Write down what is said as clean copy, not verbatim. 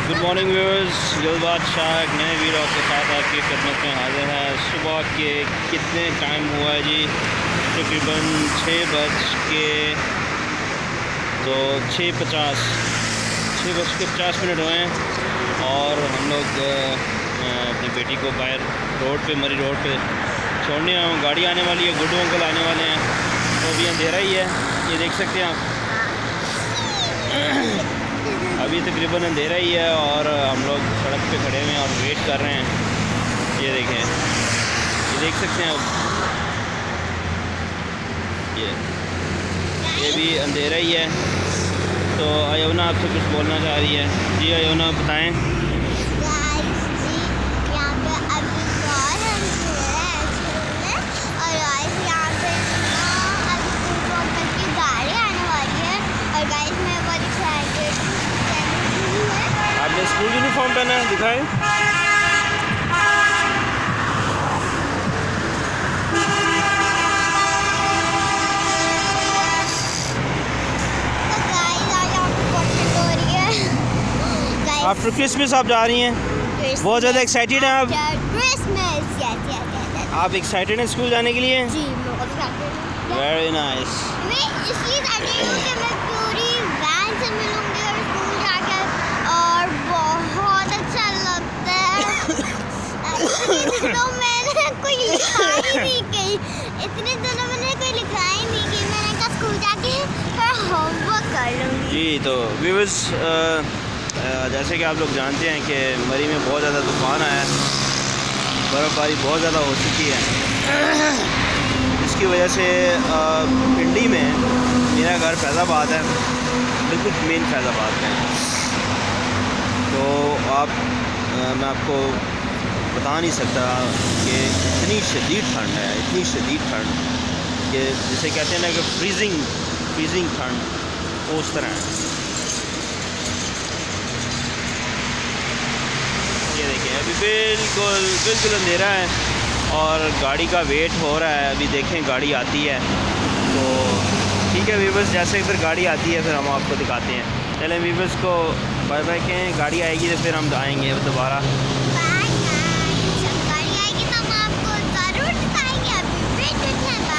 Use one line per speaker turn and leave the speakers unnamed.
Good morning viewers, जल्द बादशाह एक नए वीडियो के साथ आपकी खिदमत में हाजिर है। सुबह के कितने टाइम हुआ है जी? तकरीबन 6:50 हुए हैं और हम लोग अपनी बेटी को बाहर रोड पे, मरी रोड पे छोड़ने आए हैं। गाड़ी आने वाली है, गुड्डू अंकल आने वाले हैं, तो अभी अंधेरा ही है, ये देख सकते हैं आप। अभी तकरीबन अंधेरा ही है और हम लोग सड़क पे खड़े हुए हैं और वेट कर रहे हैं। ये देखें, ये देख सकते हैं आप, ये भी अंधेरा ही है। तो अयोना आपसे कुछ बोलना चाह रही है। जी अयोना बताएं। आपने स्कूल यूनिफॉर्म पहना है, दिखाएं। आफ्टर क्रिसमस आप जा रही हैं, बहुत ज़्यादा एक्साइटेड हैं आप? आप एक्साइटेड हैं स्कूल जाने के लिए?
जी, बहुत एक्साइटेड।
Very nice.
मैं इसलिए एक्साइटेड हूँ कि मैं पूरी वैन से मिलूंगी और स्कूल जाकर, और बहुत अच्छा लगता है। तो मैंने कोई लिखाई नहीं की, इतने दिनों मैंने कोई लिखाई नहीं की। मैंने कहा स्कूल जाके थोड़ा होमवर्क कर लूँगी।
जी तो व्यूअर्स, जैसे कि आप लोग जानते हैं कि मरी में बहुत ज़्यादा तूफ़ान आया है, बर्फ़बारी बहुत ज़्यादा हो चुकी है। इसकी वजह से पिंडी में, मेरा घर फैज़ाबाद है, बिल्कुल मेन फैज़ाबाद में। तो मैं आपको बता नहीं सकता कि इतनी शदीद ठंड है, इतनी शदीद ठंड कि जिसे कहते हैं ना कि फ्रीजिंग ठंड, उस तरह है। ये देखिए, अभी बिल्कुल अंधेरा है और गाड़ी का वेट हो रहा है। अभी देखें गाड़ी आती है तो ठीक है व्यूअर्स, जैसे फिर गाड़ी आती है फिर हम आपको दिखाते हैं। चलें व्यूअर्स को बाय बाय कहें, गाड़ी आएगी तो फिर हम आएंगे दोबारा।
गाड़ी आएगी तो हम आपको ज़रूर दिखाएंगे। अभी वेट